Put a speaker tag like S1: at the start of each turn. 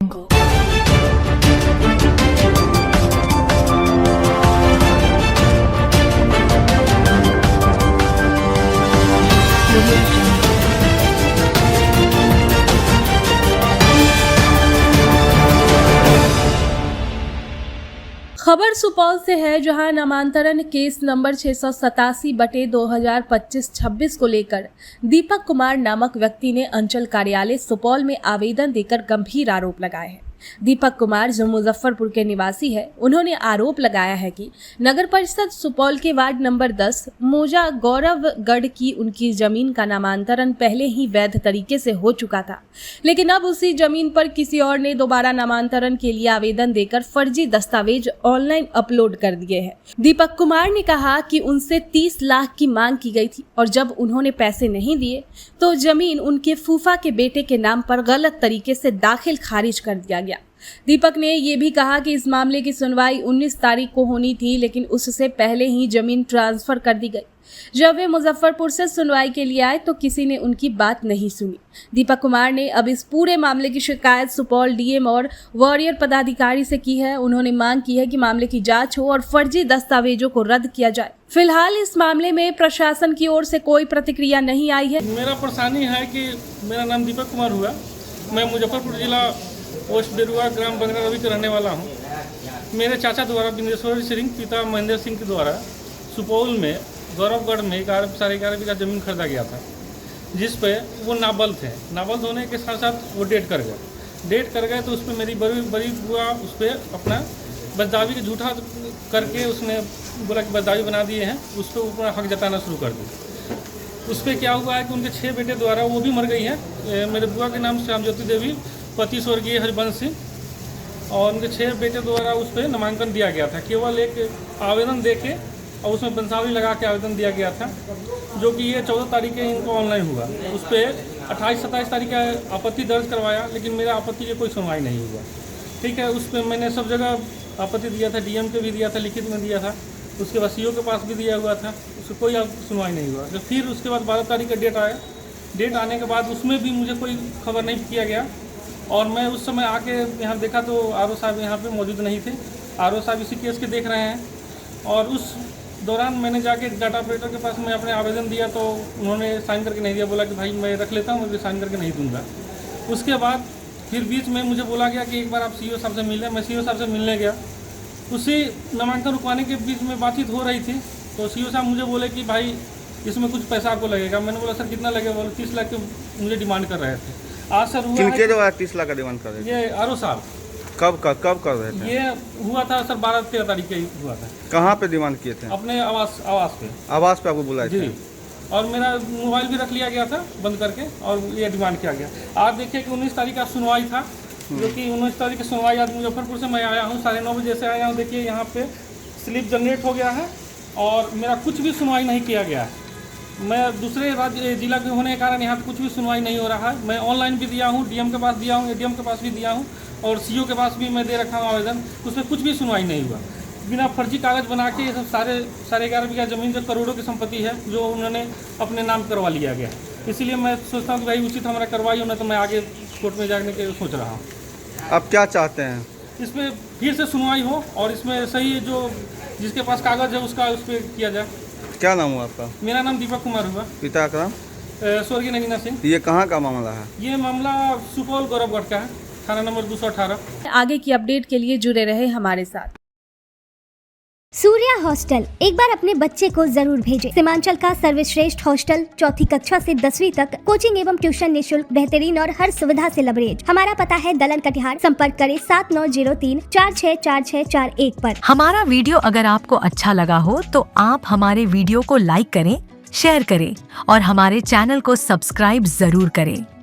S1: खबर सुपौल से है, जहां नामांतरण केस नंबर 687/2025-26 को लेकर दीपक कुमार नामक व्यक्ति ने अंचल कार्यालय सुपौल में आवेदन देकर गंभीर आरोप लगाए हैं। दीपक कुमार जो मुजफ्फरपुर के निवासी है, उन्होंने आरोप लगाया है कि नगर परिषद सुपौल के वार्ड नंबर 10 मोजा गौरवगढ़ की उनकी जमीन का नामांतरण पहले ही वैध तरीके से हो चुका था, लेकिन अब उसी जमीन पर किसी और ने दोबारा नामांतरण के लिए आवेदन देकर फर्जी दस्तावेज ऑनलाइन अपलोड कर दिए हैं। दीपक कुमार ने कहा कि उनसे 30 लाख की मांग की गई थी और जब उन्होंने पैसे नहीं दिए तो जमीन उनके फूफा के बेटे के नाम पर गलत तरीके से दाखिल खारिज कर दिया गया। दीपक ने ये भी कहा कि इस मामले की सुनवाई 19 तारीख को होनी थी, लेकिन उससे पहले ही जमीन ट्रांसफर कर दी गई। जब वे मुजफ्फरपुर से सुनवाई के लिए आए तो किसी ने उनकी बात नहीं सुनी। दीपक कुमार ने अब इस पूरे मामले की शिकायत सुपौल डीएम और वॉरियर पदाधिकारी से की है। उन्होंने मांग की है कि मामले की जांच हो और फर्जी दस्तावेजों को रद्द किया जाए। फिलहाल इस मामले में प्रशासन की ओर से कोई प्रतिक्रिया नहीं आई है।
S2: मेरा परेशानी है कि मेरा नाम दीपक कुमार हुआ, मैं मुजफ्फरपुर जिला पोस्ट बेरुआ ग्राम बंगरा रवि का रहने वाला हूँ। मेरे चाचा द्वारा बिंदेश्वर सिंह पिता महेंद्र सिंह के द्वारा सुपौल में गौरवगढ़ में 11.5 बीघा जमीन खरीदा गया था, जिस पे वो नाबल्द थे। नाबल्द होने के साथ साथ वो डेट कर गए तो उस पर मेरी बड़ी बुआ उस पर अपना बददावी के झूठा करके उसने बोला कि बददावी बना दिए हैं, उस पर अपना हक जताना शुरू कर दिया। उस पर क्या हुआ है कि उनके 6 बेटे द्वारा वो भी मर गई है। मेरे बुआ के नाम श्याम ज्योति देवी, पति स्वर्गीय हरिवंश सिंह, और उनके 6 बेटे द्वारा उस पर नामांकन दिया गया था। केवल एक आवेदन दे के और उसमें वंशावली लगा के आवेदन दिया गया था, जो कि ये 14 तारीख के इनको ऑनलाइन हुआ। उस पर 28-27 तारीख का आपत्ति दर्ज करवाया, लेकिन मेरा आपत्ति की कोई सुनवाई नहीं हुआ। ठीक है, उस पर मैंने सब जगह आपत्ति दिया था, डीएम के भी दिया था, लिखित में दिया था, उसके बाद सीओ के पास भी दिया हुआ था, उससे कोई सुनवाई नहीं हुआ। जब फिर उसके बाद 12 तारीख का डेट आया, डेट आने के बाद उसमें भी मुझे कोई खबर नहीं किया गया। और मैं उस समय आके यहाँ देखा तो आरओ साहब यहाँ पे मौजूद नहीं थे। आरओ साहब इसी केस के देख रहे हैं, और उस दौरान मैंने जाके डाटा ऑपरेटर के पास मैं अपने आवेदन दिया तो उन्होंने साइन करके नहीं दिया, बोला कि भाई मैं रख लेता हूँ, मैं साइन करके नहीं दूंगा। उसके बाद फिर बीच में मुझे बोला गया कि एक बार आप सीईओ साहब से मिलें। मैं सीईओ साहब से मिलने गया, उसी नामांकन रुकवाने के बीच में बातचीत हो रही थी, तो सीईओ साहब मुझे बोले कि भाई इसमें कुछ पैसा आपको लगेगा। मैंने बोला सर कितना लगेगा? बोले 30 लाख के मुझे डिमांड कर रहे थे। आज सर हुआ
S3: किनके द्वारा 30 लाख का डिमांड कर रहे थे?
S2: ये आरओ साहब।
S3: कब कर रहे थे?
S2: ये हुआ था सर 12-13 तारीख के हुआ था।
S3: कहाँ पे डिमांड किए थे?
S2: अपने आवास पे
S3: आपको बुलाए थे?
S2: जी, और मेरा मोबाइल भी रख लिया गया था बंद करके, और ये डिमांड किया गया। आज देखिए कि 19 तारीख का सुनवाई था, जो कि 19 तारीख की सुनवाई आज मुजफ्फरपुर से मैं आया हूँ, 9:30 बजे से आया हूँ। देखिए यहाँ पे स्लिप जनरेट हो गया है और मेरा कुछ भी सुनवाई नहीं किया गया है। मैं दूसरे राज्य जिला के होने के कारण यहाँ पे कुछ भी सुनवाई नहीं हो रहा है। मैं ऑनलाइन भी दिया हूँ, डीएम के पास दिया हूँ, एडीएम के पास भी दिया हूँ, और सीईओ के पास भी मैं दे रखा हूँ आवेदन। उसमें कुछ भी सुनवाई नहीं हुआ। बिना फर्जी कागज़ बना के ये सब 11.5 बीघा ज़मीन जो करोड़ों की संपत्ति है, जो उन्होंने अपने नाम करवा लिया गया। इसीलिए मैं सोचता हूँ कि भाई उचित हमारा कार्रवाई होना, तो मैं आगे कोर्ट में जाने के सोच रहा हूँ।
S3: आप क्या चाहते हैं?
S2: इसमें फिर से सुनवाई हो और इसमें सही जो जिसके पास कागज़ है उसका उस पर किया जाए।
S3: क्या नाम हुआ आपका?
S2: मेरा नाम दीपक कुमार हुआ।
S3: पिता का नाम?
S2: स्वर्गीय नगीना सिंह।
S3: ये कहाँ का मामला है?
S2: ये मामला सुपौल गौरवगढ़ का है, थाना नंबर 218।
S1: आगे की अपडेट के लिए जुड़े रहे हमारे साथ।
S4: सूर्या हॉस्टल एक बार अपने बच्चे को जरूर भेजें। सीमांचल का सर्वश्रेष्ठ हॉस्टल, 4ठी कक्षा से 10वीं तक कोचिंग एवं ट्यूशन निःशुल्क, बेहतरीन और हर सुविधा से लबरेज। हमारा पता है दलन कटिहार। संपर्क करें 7903-464641 पर।
S5: हमारा वीडियो अगर आपको अच्छा लगा हो तो आप हमारे वीडियो को लाइक करें, शेयर करें और हमारे चैनल को सब्सक्राइब जरूर करें।